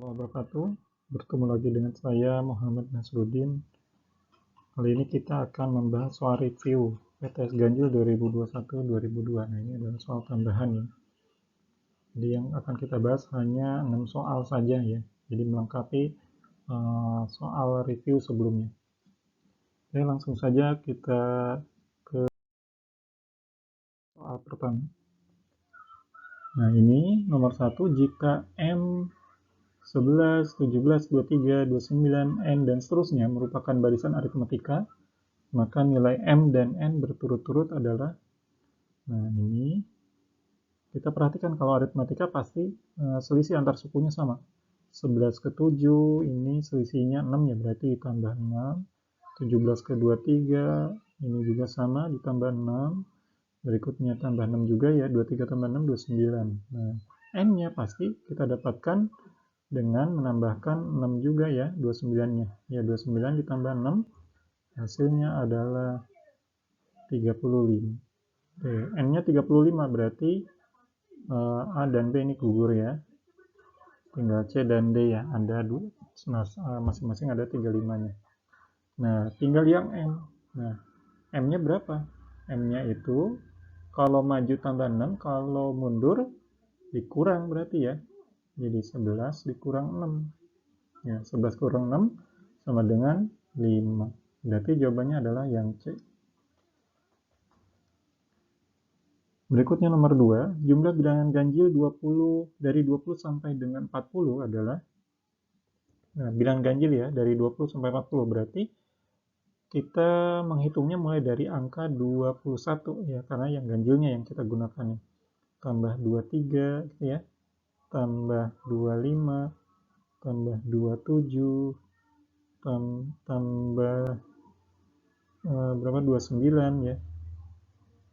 Warahmatullahi wabarakatuh. Bertemu lagi dengan saya Muhammad Nasruddin. Kali ini kita akan membahas soal review PTS Ganjil 2021-2002. Nah, ini adalah soal tambahan ya. Jadi yang akan kita bahas hanya 6 soal saja ya. Jadi melengkapi soal review sebelumnya. Oke, langsung saja kita ke soal pertama. Nah, ini nomor 1, jika M 11, 17, 23, 29, N, dan seterusnya merupakan barisan aritmatika, maka nilai M dan N berturut-turut adalah, nah ini, kita perhatikan kalau aritmatika pasti selisih antar sukunya sama. 11 ke 7, ini selisihnya 6 ya, berarti ditambah 6. 17 ke 23, ini juga sama, ditambah 6. Berikutnya tambah 6 juga ya, 23 tambah 6, 29. Nah, N-nya pasti kita dapatkan dengan menambahkan 6 juga ya, 29-nya. Ya, 29 ditambah 6, hasilnya adalah 35. Oke, N-nya 35, berarti A dan B ini gugur ya. Tinggal C dan D ya, ada masing-masing ada 35-nya. Nah, tinggal yang M. Nah, M-nya berapa? M-nya itu kalau maju tambah 6, kalau mundur dikurang berarti ya. Jadi 11 dikurang 6. Ya, 11 kurang 6 sama dengan 5. Berarti jawabannya adalah yang C. Berikutnya nomor 2, jumlah bilangan ganjil 20 dari 20 sampai dengan 40 adalah, nah, bilangan ganjil ya, dari 20 sampai 40 berarti kita menghitungnya mulai dari angka 21 ya, karena yang ganjilnya yang kita gunakan. Tambah 23 gitu ya, tambah 25, tambah 27, tambah berapa, 29 ya,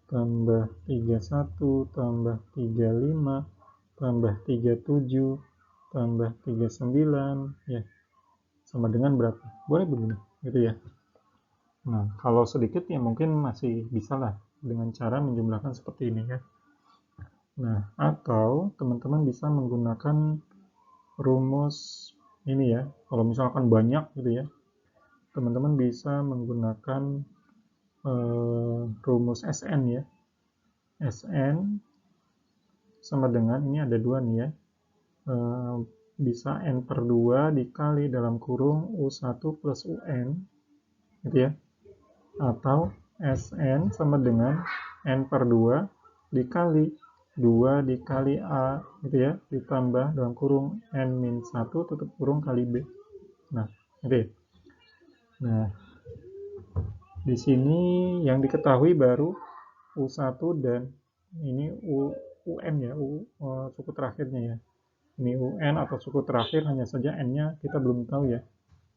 tambah 31, tambah 35, tambah 37, tambah 39 ya, sama dengan berapa? Boleh begini gitu ya. Nah, kalau sedikit ya mungkin masih bisa lah dengan cara menjumlahkan seperti ini ya. Nah, atau teman-teman bisa menggunakan rumus ini ya. Kalau misalkan banyak gitu ya, teman-teman bisa menggunakan rumus SN ya. SN sama dengan, ini ada 2 nih ya, bisa N per 2 dikali dalam kurung U1 plus UN gitu ya, atau SN sama dengan N per 2 dikali 2 dikali A gitu ya, ditambah dalam kurung N-1 tutup kurung kali B. Nah, gitu ya. Nah, di sini yang diketahui baru U1 dan ini UN ya, suku terakhirnya ya. Ini UN atau suku terakhir, hanya saja N-nya kita belum tahu ya.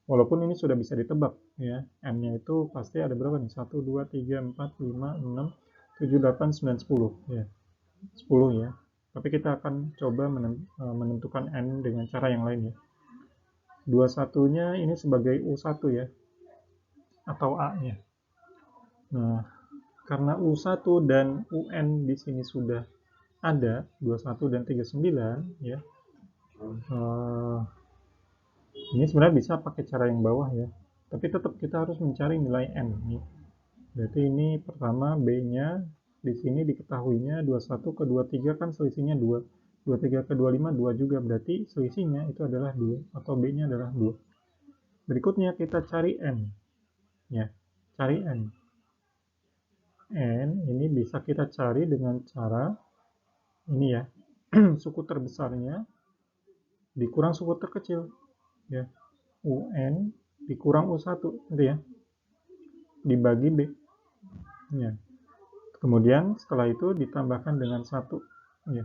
Walaupun ini sudah bisa ditebak ya. N-nya itu pasti ada berapa nih? 1, 2, 3, 4, 5, 6, 7, 8, 9, 10 ya. 10 ya. Tapi kita akan coba menentukan N dengan cara yang lain ya. 21-nya ini sebagai U1 ya, atau A-nya. Nah, karena U1 dan UN di sini sudah ada 21 dan 39 ya. Ini sebenarnya bisa pakai cara yang bawah ya. Tapi tetap kita harus mencari nilai N nih. Berarti ini pertama B-nya di sini diketahuinya 21 ke 23 kan selisihnya 2. 23 ke 25 2 juga, berarti selisihnya itu adalah 2 atau B-nya adalah 2. Berikutnya kita cari N. Ya, cari N. N ini bisa kita cari dengan cara ini ya. Suku terbesarnya dikurang suku terkecil ya. UN dikurang U1 gitu ya. Dibagi B. Ya. Kemudian setelah itu ditambahkan dengan 1 ya.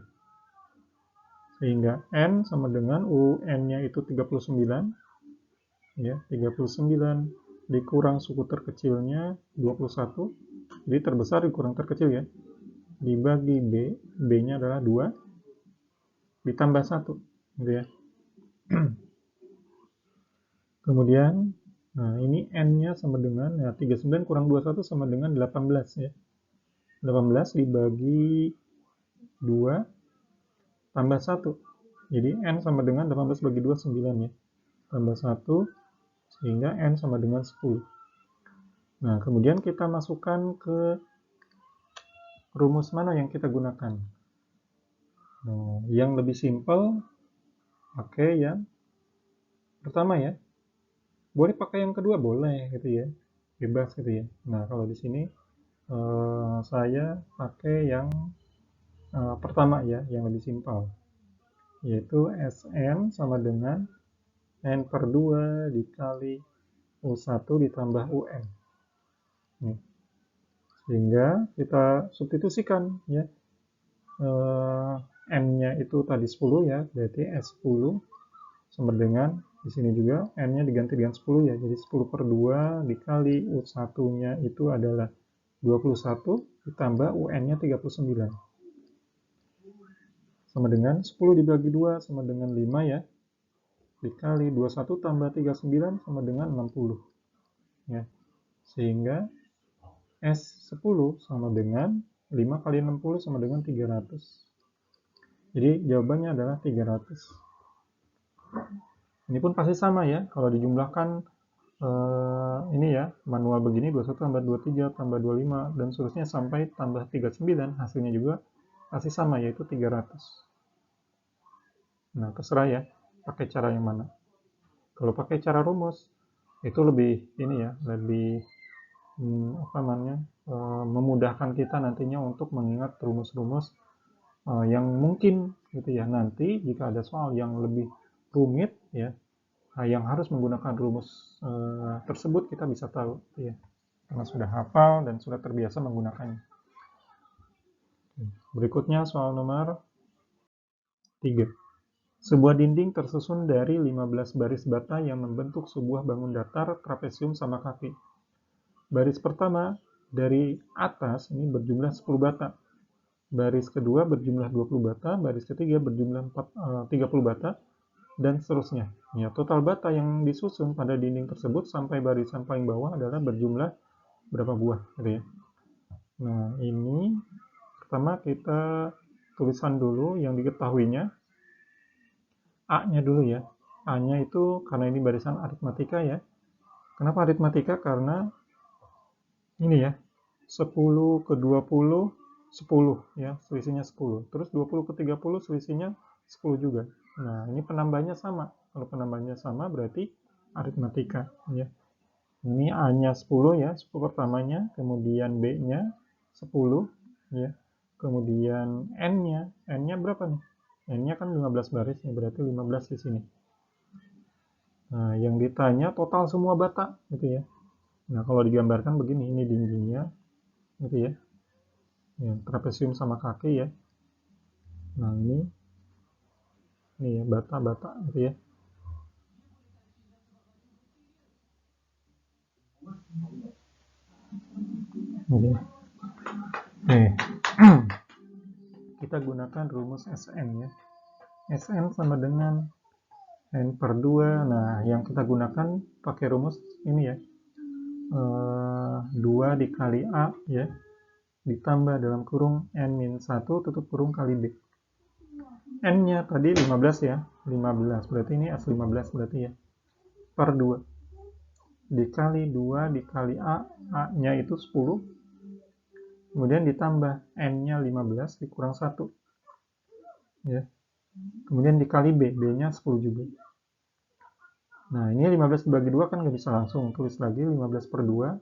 Sehingga N sama dengan UN-nya itu 39 ya, 39 dikurang suku terkecilnya 21, jadi terbesar dikurang terkecil ya, dibagi B, B-nya adalah 2 ditambah 1 gitu ya. Kemudian nah ini N-nya sama dengan ya, 39 kurang 21 sama dengan 18 ya. 18 dibagi 2 tambah 1 Jadi N sama dengan 18 bagi 2, 9 ya. Tambah 1, sehingga N sama dengan 10. Nah, kemudian kita masukkan ke rumus mana yang kita gunakan. Nah, yang lebih simpel, pakai yang pertama ya. Boleh pakai yang kedua, boleh gitu ya. Bebas gitu ya. Nah, kalau di sini saya pakai yang pertama ya, yang lebih simpel. Yaitu Sn sama dengan N per 2 dikali U1 ditambah UN. Nih. Sehingga kita substitusikan ya. N-nya itu tadi 10 ya, berarti S10 sama dengan di sini juga N-nya diganti dengan 10 ya, jadi 10 per 2 dikali U1-nya itu adalah 21 ditambah UN-nya 39 sama dengan 10 dibagi 2 sama dengan 5 ya, dikali 21 tambah 39 sama dengan 60 ya, sehingga S10 sama dengan 5 kali 60 sama dengan 300. Jadi jawabannya adalah 300. Ini pun pasti sama ya, kalau dijumlahkan ini ya, manual begini 21 tambah 23 tambah 25 dan seterusnya sampai tambah 39, hasilnya juga pasti sama, yaitu 300. Nah, terserah ya, pakai cara yang mana. Kalau pakai cara rumus, itu lebih ini ya, lebih apa namanya, memudahkan kita nantinya untuk mengingat rumus-rumus yang mungkin gitu ya, nanti jika ada soal yang lebih rumit ya, yang harus menggunakan rumus tersebut, kita bisa tahu ya, karena sudah hafal dan sudah terbiasa menggunakannya. Berikutnya soal nomor 3. Sebuah dinding tersusun dari 15 baris bata yang membentuk sebuah bangun datar trapesium sama kaki. Baris pertama dari atas ini berjumlah 10 bata. Baris kedua berjumlah 20 bata, baris ketiga berjumlah 30 bata, dan seterusnya. Ya, total bata yang disusun pada dinding tersebut sampai barisan paling bawah adalah berjumlah berapa buah, gitu ya. Nah, ini pertama kita tulisan dulu yang diketahuinya. A-nya dulu ya. A-nya itu karena ini barisan aritmatika ya. Kenapa aritmatika? Karena ini ya, 10 ke 20, 10 ya, selisihnya 10. Terus 20 ke 30 selisihnya 10 juga. Nah, ini penambahnya sama. Kalau penambahnya sama berarti aritmatika ya. Ini A-nya 10 ya, 10 pertamanya, kemudian B-nya 10 ya. Kemudian N-nya berapa nih? N-nya kan 15 baris ya, berarti 15 di sini. Nah, yang ditanya total semua bata gitu ya. Nah, kalau digambarkan begini, ini dindingnya gitu ya. Ya, trapesium sama kaki ya. Nah, ini ya bata-bata gitu ya. Oke. Kita gunakan rumus Sn ya. Sn sama dengan N per 2. Nah, yang kita gunakan pakai rumus ini ya. 2 dikali A ya. Ditambah dalam kurung N-1 tutup kurung kali B. N-nya tadi 15 ya. 15. Berarti ini S15 berarti ya. Per 2. Dikali 2 dikali A. A-nya itu 10. Kemudian ditambah N-nya 15 dikurang 1. Ya. Kemudian dikali B. B-nya 10 juga. Nah, ini 15 dibagi 2 kan nggak bisa langsung. Tulis lagi 15 per 2.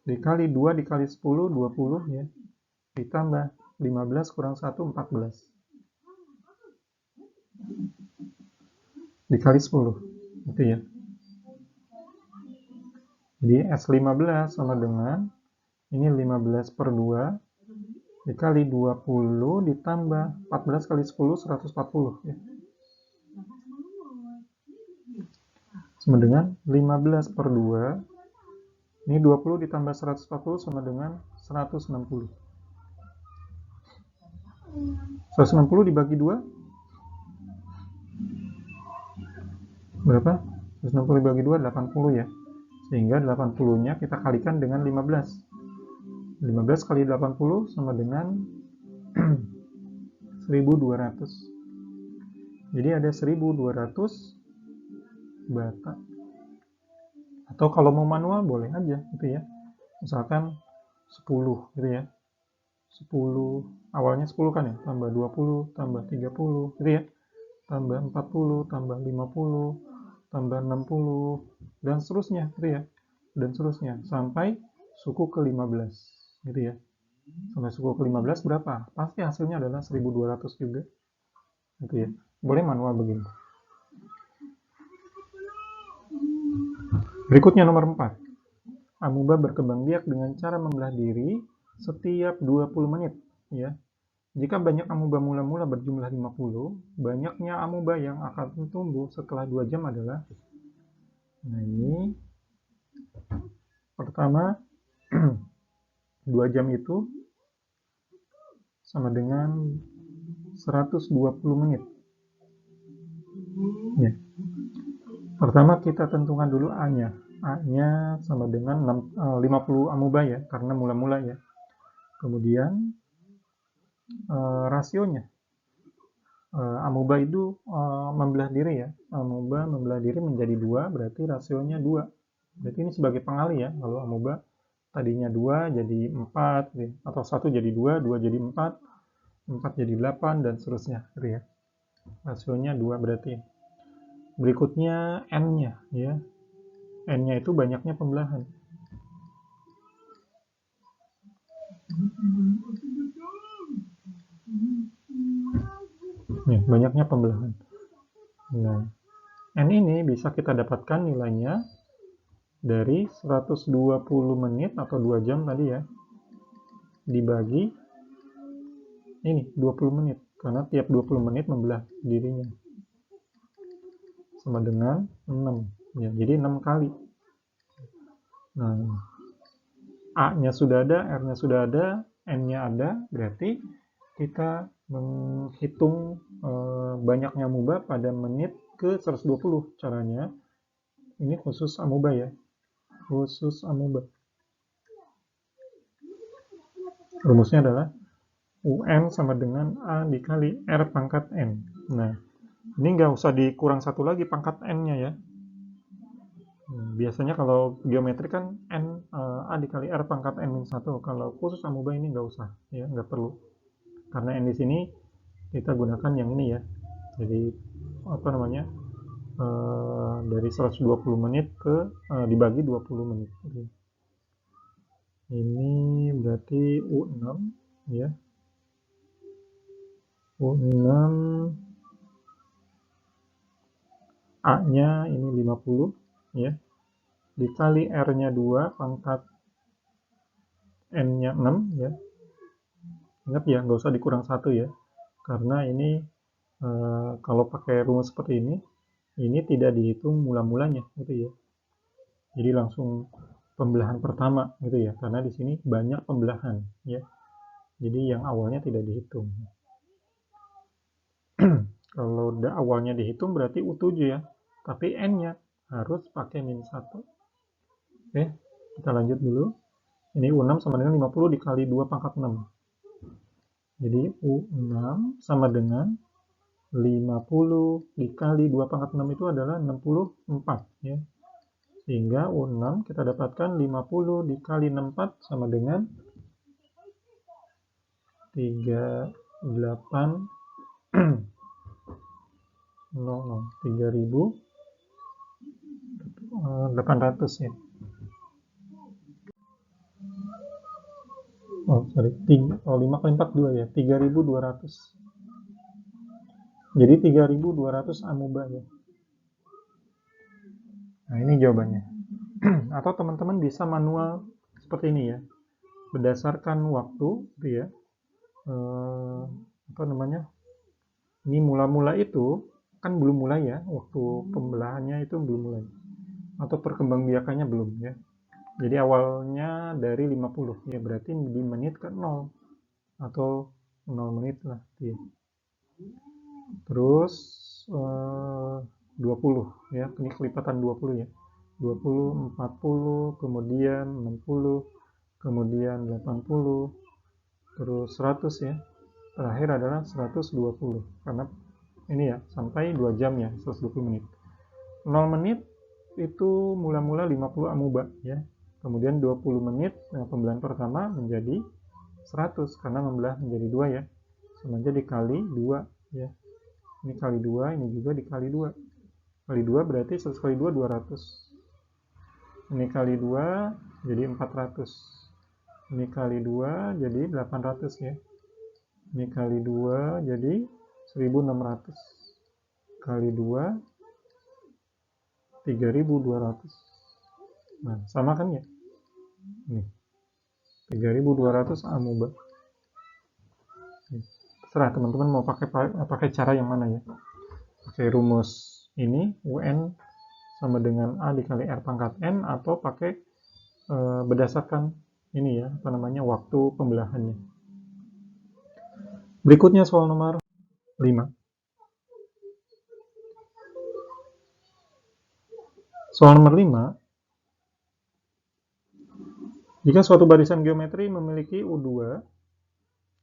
Dikali 2 dikali 10, 20 ya. Ditambah 15 kurang 1, 14. Dikali 10. Itu ya. Jadi S15 sama dengan ini 15 per 2 dikali 20 ditambah 14 kali 10, 140 ya. Sama dengan 15 per 2. Ini 20 ditambah 140 sama dengan 160. 160 dibagi 2 berapa? 160 dibagi 2 80 ya. Sehingga 80-nya kita kalikan dengan 15. 15 kali 80 sama dengan 1200. Jadi ada 1200 bata. Atau kalau mau manual boleh aja gitu ya. Misalkan 10 gitu ya. 10 awalnya 10 kan ya, tambah 20, tambah 30 gitu ya. Tambah 40, tambah 50, tambah 60 dan seterusnya gitu ya. Dan seterusnya sampai suku ke-15 gitu ya. Sampai suku ke-15 berapa? Pasti hasilnya adalah 1200 juga. Gitu ya. Boleh manual begini. Berikutnya nomor 4. Amuba berkembang biak dengan cara membelah diri setiap 20 menit ya. Jika banyak amuba mula-mula berjumlah 50, banyaknya amuba yang akan tumbuh setelah 2 jam adalah, nah ini pertama 2 jam itu sama dengan 120 menit ya. Pertama kita tentukan dulu A-nya. A-nya sama dengan 50 amuba ya, karena mula-mula ya. Kemudian rasionya. Amuba itu membelah diri ya. Amuba membelah diri menjadi 2, berarti rasionya 2. Berarti ini sebagai pengali ya. Kalau amuba tadinya 2 jadi 4, ya. Atau 1 jadi 2, 2 jadi 4, 4 jadi 8, dan seterusnya. Gitu ya. Rasionya 2 berarti. Berikutnya N-nya ya. N-nya itu banyaknya pembelahan. Ya, banyaknya pembelahan. Nah, N ini bisa kita dapatkan nilainya dari 120 menit atau 2 jam tadi ya, dibagi ini 20 menit, karena tiap 20 menit membelah dirinya. Sama dengan 6. Ya, jadi 6 kali. Nah, A-nya sudah ada, R-nya sudah ada, N-nya ada, berarti kita menghitung banyaknya amuba pada menit ke 120. Caranya, ini khusus amuba ya, khusus amuba. Rumusnya adalah UN sama dengan A dikali R pangkat N. Nah, ini nggak usah dikurang satu lagi pangkat N-nya ya. Biasanya kalau geometri kan N, A dikali R pangkat N min 1. Kalau khusus amuba ini nggak usah, ya nggak perlu. Karena N di sini kita gunakan yang ini ya. Jadi, apa namanya, dari 120 menit ke dibagi 20 menit. Ini berarti U6 ya. U6 A-nya ini 50 ya. Dikali R-nya 2 pangkat N-nya 6 ya. Ingat ya, nggak usah dikurang 1 ya. Karena ini kalau pakai rumus seperti ini tidak dihitung mula-mulanya gitu ya. Jadi langsung pembelahan pertama gitu ya. Karena di sini banyak pembelahan ya. Jadi yang awalnya tidak dihitung. Kalau awalnya dihitung berarti U7 ya. Tapi N-nya harus pakai min 1. Oke, kita lanjut dulu. Ini U6 sama dengan 50 dikali 2 pangkat 6. Jadi U6 sama dengan 50 dikali 2 pangkat 6 itu adalah 64 ya. Sehingga U6 kita dapatkan 50 dikali 64 sama dengan 3800 ya. Oh, sorry. 5 kali 4 2 ya. 3200. Jadi 3200 amuba ya. Nah, ini jawabannya. Atau teman-teman bisa manual seperti ini ya. Berdasarkan waktu gitu ya. Apa namanya? Ini mula-mula itu kan belum mulai ya, waktu pembelahannya itu belum mulai. Atau perkembangbiakannya belum ya. Jadi awalnya dari 50 ya, berarti di menit ke 0 atau 0 menit lah ya. Terus 20 ya, ini kelipatan 20 ya. 20, 40, kemudian 60, kemudian 80, terus 100 ya. Terakhir adalah 120 karena ini ya, sampai 2 jam ya, 120 menit. 0 menit itu mula-mula 50 amuba ya. Kemudian 20 menit pembelahan pertama menjadi 100 karena membelah menjadi 2 ya. Sama aja dikali 2 ya. Ini kali 2, ini juga dikali 2. Kali 2 berarti 100 kali 2 200. Ini kali 2 jadi 400. Ini kali 2 jadi 800 ya. Ini kali 2 jadi 1600. Kali 2 3200. Nah, sama kan ya? Nih. 3200 amuba. Terserah teman-teman mau pakai cara yang mana ya. Pakai rumus ini UN sama dengan A dikali R pangkat N, atau pakai berdasarkan ini ya, apa namanya, waktu pembelahannya. Berikutnya soal nomor 5. Soal nomor 5. Jika suatu barisan geometri memiliki U2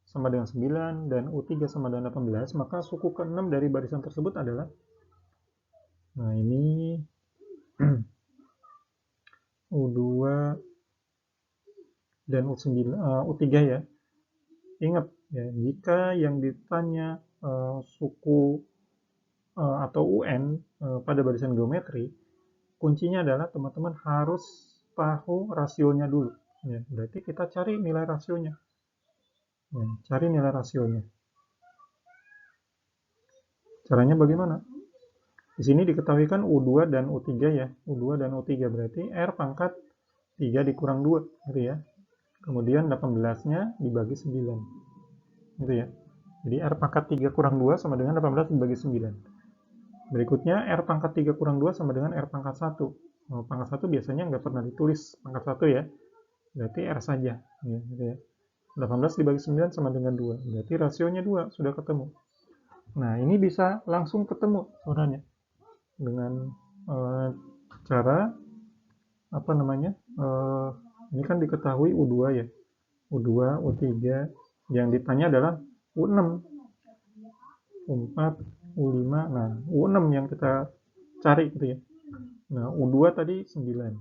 sama dengan 9 dan U3 sama dengan 18, maka suku ke-6 dari barisan tersebut adalah, nah ini U2 dan U3 ya. Ingat ya, jika yang ditanya suku atau UN pada barisan geometri, kuncinya adalah teman-teman harus tahu rasionya dulu. Ya, berarti kita cari nilai rasionya. Ya, cari nilai rasionya. Caranya bagaimana? Di sini diketahui kan U2 dan U3 ya. U2 dan U3 berarti R pangkat 3 dikurang 2 gitu ya. Kemudian 18-nya dibagi 9. Gitu ya. Jadi R pangkat 3 kurang 2 sama dengan 18 dibagi 9. Berikutnya R pangkat 3 kurang 2 sama dengan R pangkat 1. Pangkat 1 biasanya nggak pernah ditulis pangkat 1 ya. Berarti R saja. Ya, gitu ya. 18 dibagi 9 sama dengan 2. Berarti rasionya 2, sudah ketemu. Nah, ini bisa langsung ketemu sebenarnya. Dengan cara, apa namanya, ini kan diketahui U2 ya. U2, U3. Yang ditanya adalah U6. U4, U5. Nah, U6 yang kita cari gitu ya. Nah, U2 tadi 9.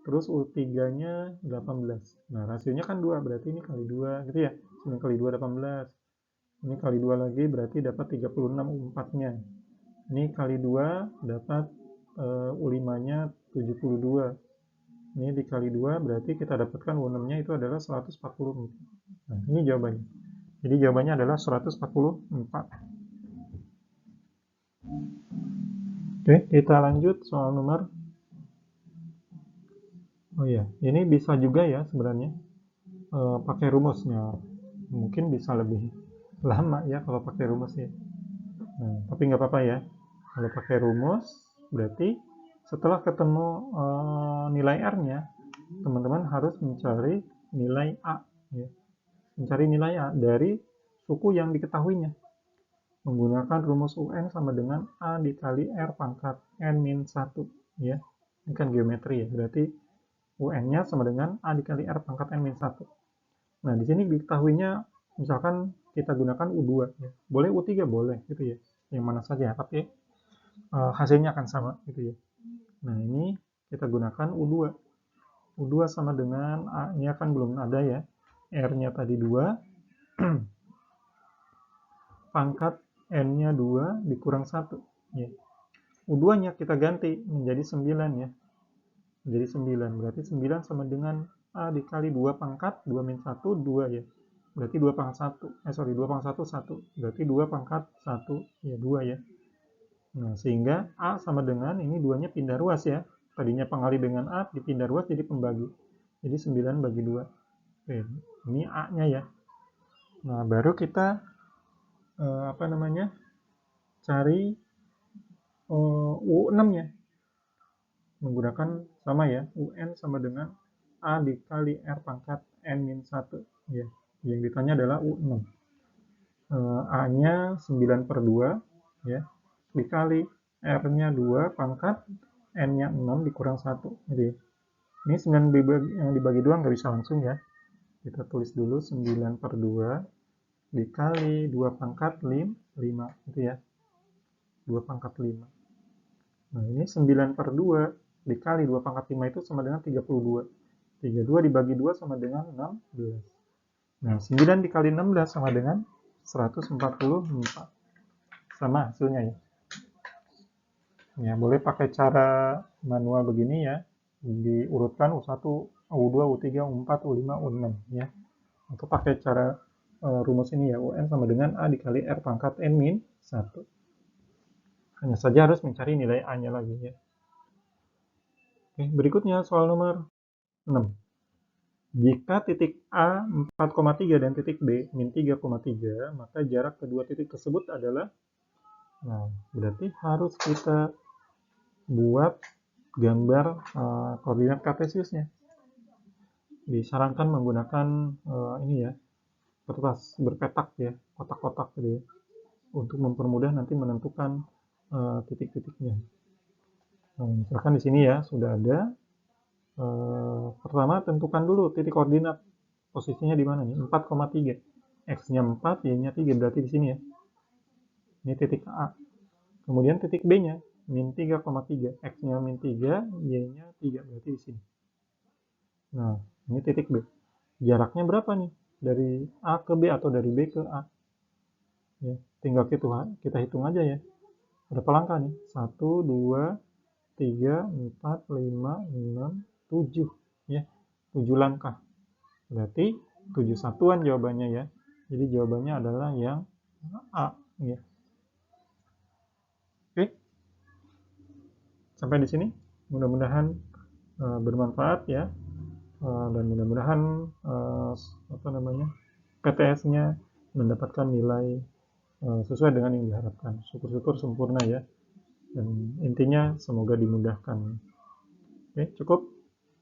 Terus U3-nya 18. Nah, rasionya kan 2, berarti ini kali 2 gitu ya. 9 kali 2 18. Ini kali 2 lagi berarti dapat 36 U4-nya. Ini kali 2 dapat U5-nya 72. Ini dikali 2 berarti kita dapatkan U6-nya itu adalah 144. Nah, ini jawabannya. Jadi jawabannya adalah 144. Oke, kita lanjut soal nomor. Oh iya, ini bisa juga ya sebenarnya pakai rumusnya. Mungkin bisa lebih lama ya kalau pakai rumus ya. Nah, tapi nggak apa-apa ya. Kalau pakai rumus, berarti setelah ketemu nilai R-nya, teman-teman harus mencari nilai A. Ya. Mencari nilai A dari suku yang diketahuinya. Menggunakan rumus UN sama dengan A dikali R pangkat N-1. Ya. Ini kan geometri ya, berarti UN-nya sama dengan A dikali R pangkat N-1. Nah, di sini diketahuinya misalkan kita gunakan U2 ya. Boleh U3 boleh gitu ya. Yang mana saja, tapi hasilnya akan sama gitu ya. Nah, ini kita gunakan U2. U2 sama dengan A-nya kan belum ada ya. R-nya tadi 2. Pangkat N-nya 2 dikurang 1 ya. U2-nya kita ganti menjadi 9 ya. Menjadi 9. Berarti 9 sama dengan A dikali 2 pangkat 2 min 1 2 ya. Berarti 2 pangkat 1. 2 pangkat 1 1. Berarti 2 pangkat 1 ya 2 ya. Nah, sehingga A sama dengan ini 2-nya pindah ruas ya. Tadinya pengali dengan A dipindah ruas jadi pembagi. Jadi 9 bagi 2. Oke, ini A-nya ya. Nah, baru kita apa namanya? Cari U6-nya. Menggunakan sama ya, UN sama dengan A dikali R pangkat N-1 ya. Yang ditanya adalah U6. A-nya 9/2 ya. Dikali R-nya 2 pangkat N-nya 6 dikurang 1. Jadi ini 9 dibagi 2 nggak bisa langsung ya. Kita tulis dulu 9/2 dikali 2 pangkat 5 gitu ya. 2 pangkat 5. Nah, ini 9 per 2 dikali 2 pangkat 5 itu sama dengan 32. 32 dibagi 2 sama dengan 16. Nah, 9 dikali 16 sama dengan 144. Sama hasilnya ya. Ya, boleh pakai cara manual begini ya. Diurutkan U1, U2, U3, U4, U5, U6 ya. Atau pakai cara rumus ini ya, UN sama dengan A dikali R pangkat N min 1. Hanya saja harus mencari nilai A-nya lagi ya. Oke, berikutnya soal nomor 6. Jika titik A 4,3 dan titik B min 3,3, maka jarak kedua titik tersebut adalah, nah, berarti harus kita buat gambar koordinat kartesiusnya. Disarankan menggunakan ini ya, kertas berpetak ya, kotak-kotak gitu ya, untuk mempermudah nanti menentukan titik-titiknya. Nah, misalkan di sini ya sudah ada. Pertama tentukan dulu titik koordinat posisinya di mana nih, 4,3, x-nya 4, y-nya 3, berarti di sini ya. Ini titik A. Kemudian titik B-nya min 3,3, x-nya min 3, y-nya 3, berarti di sini. Nah, ini titik B. Jaraknya berapa nih? Dari A ke B atau dari B ke A? Ya, tinggal kita hitung aja ya. Berapa langkah nih? 1, 2, 3, 4, 5, 6, 7. Ya, 7 langkah. Berarti 7 satuan jawabannya ya. Jadi jawabannya adalah yang A ya. Oke. Sampai di sini. Mudah-mudahan bermanfaat ya. Dan mudah-mudahan PTS-nya mendapatkan nilai sesuai dengan yang diharapkan. Syukur-syukur sempurna ya. Dan intinya semoga dimudahkan. Oke, cukup.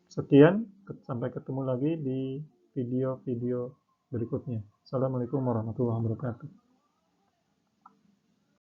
Sekian, sampai ketemu lagi di video-video berikutnya. Assalamualaikum warahmatullahi wabarakatuh.